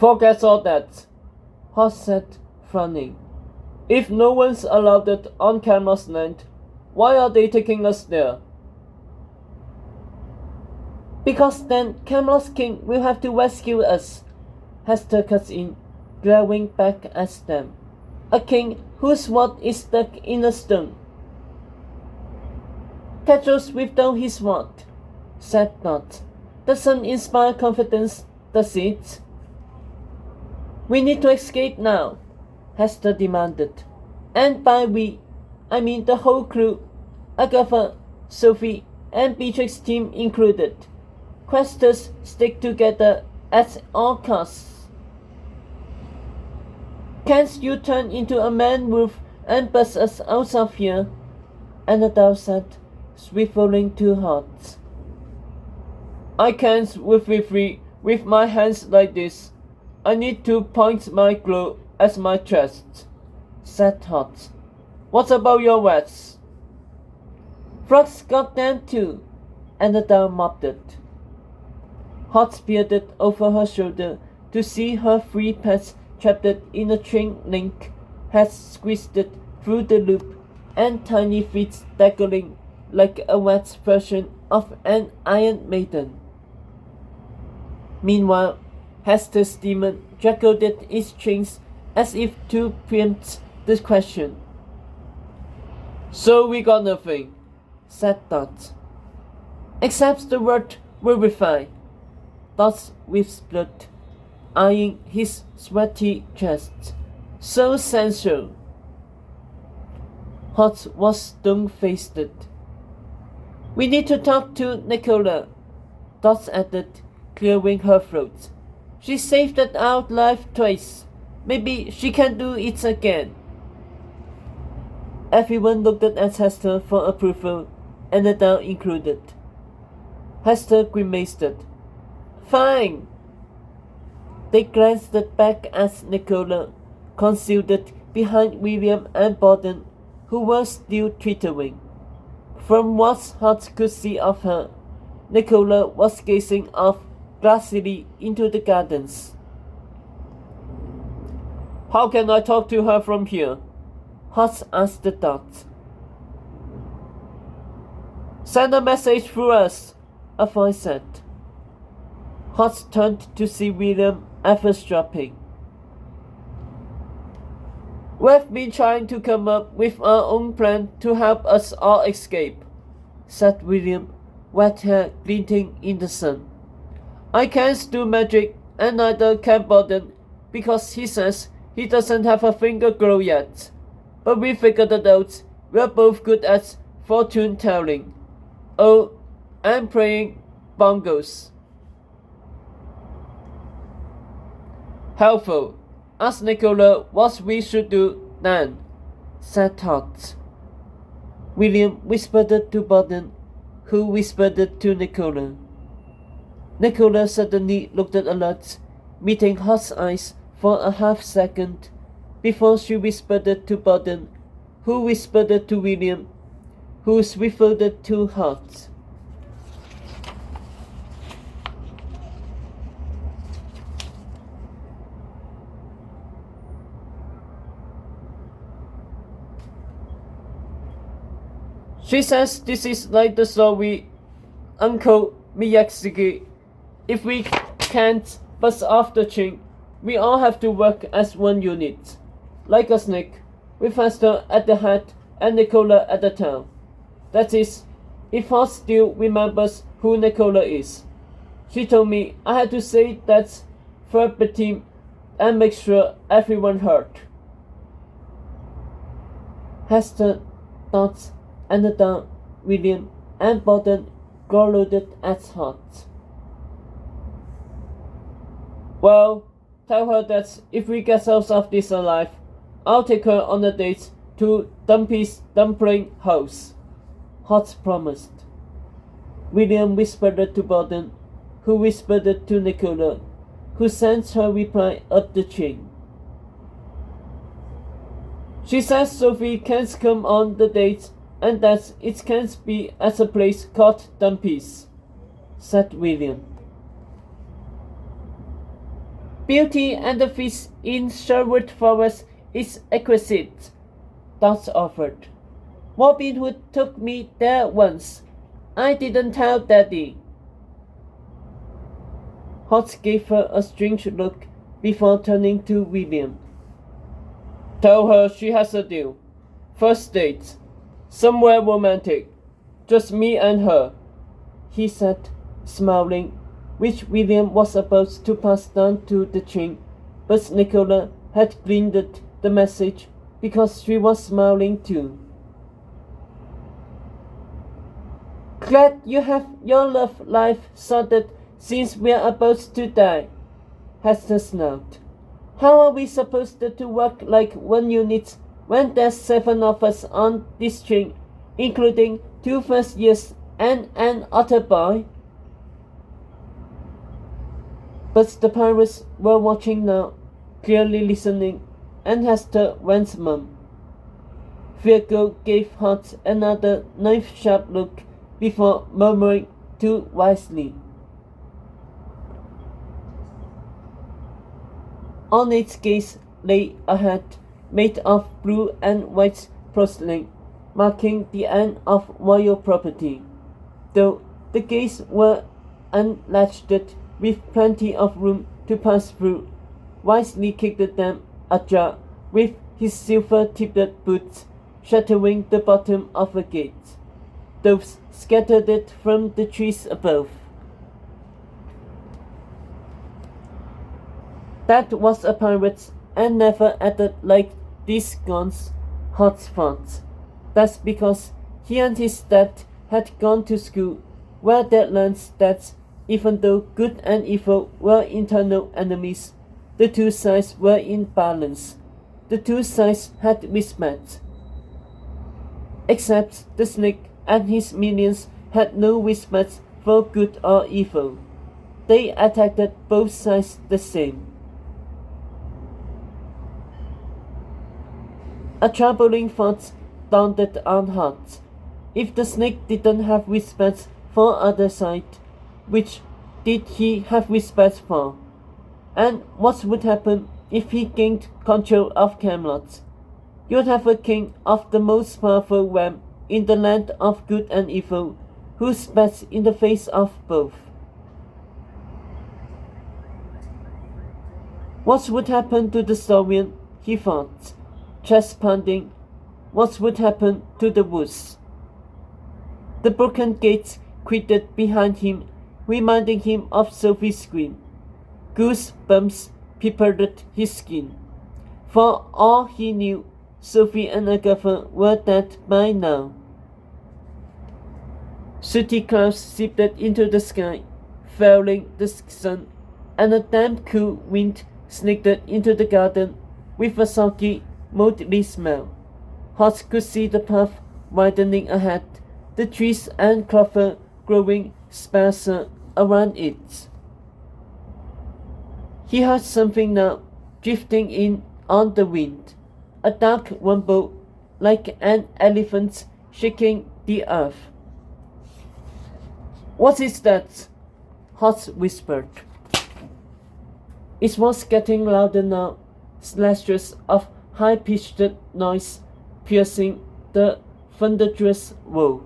Forget all that, Hart said, frowning. If no one's allowed it on Camelot's land, why are they taking us there? Because then Camelot's king will have to rescue us, Hester cuts in, glaring back at them. A king whose sword is stuck in a stone. Petros withdrew his sword, said Dot. Doesn't inspire confidence, does it? We need to escape now, Hester demanded. And by we, I mean the whole crew, Agatha, Sophie, and Beatrix's team included. Questers stick together at all costs. Can't you turn into a man-wolf and bust us out of here? Annabelle said, swiveling to Hart. I can't with my hands like this. I need to point my claw at my chest, said Hart. What about your wets? Frogs got them too, Annabelle mopped it. Hart peered over her shoulder to see her three pets trapped in a chain link, heads squeezed through the loop, and tiny feet dangling like a wet version of an Iron Maiden. Meanwhile, Hester's demon juggled its chains as if to preempt the question. So we got nothing, said Dot. Except the word verify, Dot whispered, eyeing his sweaty chest. So sensual. Hart was stone-faced. We need to talk to Nicola, Dot added, clearing her throat. She saved our life twice. Maybe she can do it again. Everyone looked at Hester for approval, Annabelle included. Hester grimaced. Fine. They glanced back at Nicola, concealed behind William and Borden, who were still twittering. From what Hart could see of her, Nicola was gazing off glassily into the gardens. How can I talk to her from here? Hart asked the Dot. Send a message through us, a voice said. Hart turned to see William eavesdropping. We've been trying to come up with our own plan to help us all escape, said William, wet hair glinting in the sun. I can't do magic, and neither can Borden, because he says he doesn't have a finger glow yet. But we figured it out. We're both good at fortune telling. Oh, and playing bongos. Helpful. Ask Nicola what we should do then, said Hart. William whispered to Borden, who whispered to Nicola. Nicola suddenly looked alert, meeting Hart's eyes for a half-second, before she whispered to Borden, who whispered to William, who swiveled to Hart. She says this is like the story Uncle Miyazaki. If we can't bust off the chain, we all have to work as one unit. Like a snake, with Hester at the head and Nicola at the tail. That is, if Hart still remembers who Nicola is. She told me I had to say that verbatim and make sure everyone heard. Hester, Dot, Annabelle, William, and Borden glowered at Hart. Well, tell her that if we get out of this alive, I'll take her on a date to Dumpy's Dumpling House, Hart promised. William whispered to Borden, who whispered to Nicola, who sent her reply up the chain. She says Sophie can't come on the date and that it can't be at a place called Dumpy's, said William. Beauty and the feast in Sherwood Forest is exquisite, Dot offered. Robin Hood took me there once. I didn't tell Daddy. Hotz gave her a strange look before turning to William. Tell her she has a deal. First date. Somewhere romantic. Just me and her, he said, smiling, which William was about to pass down to the train, but Nicola had gleaned the message because she was smiling too. Glad you have your love life sorted since we're about to die, Hester snarled. How are we supposed to work like one unit when there's 7 of us on this train, including 2 first years and an other boy? But the pirates were watching now, clearly listening, and Hester went mum. Virgo gave Hot another knife-sharp look before murmuring too wisely. On its case lay a hat made of blue and white porcelain, marking the end of royal property, though the gates were unlatched with plenty of room to pass through. Wisely kicked them ajar with his silver-tipped boots, shattering the bottom of a gate. Those scattered it from the trees above. That was a pirate, and never acted like these guns, Hot thought. That's because he and his dad had gone to school, where they learned that even though good and evil were internal enemies, the two sides were in balance. The two sides had respect. Except the snake and his minions had no respect for good or evil. They attacked both sides the same. A troubling thought dawned on Hot. If the snake didn't have respect for other side, which did he have respect for? And what would happen if he gained control of Camelot? You'd have a king of the most powerful realm in the land of good and evil, who spat in the face of both. What would happen to the Saurian? He thought, chest pounding. What would happen to the woods? The broken gates creaked behind him, reminding him of Sophie's scream. Goosebumps peppered his skin. For all he knew, Sophie and Agatha were dead by now. Sooty clouds seeped into the sky, fouling the sun, and a damp cool wind sneaked into the garden with a salty, mouldy smell. Hot could see the path widening ahead, the trees and clover growing sparser around it. He heard something now, drifting in on the wind, a dark rumble like an elephant shaking the earth. What is that? Hot whispered. It was getting louder now, slashes of high-pitched noise piercing the thunderous roar.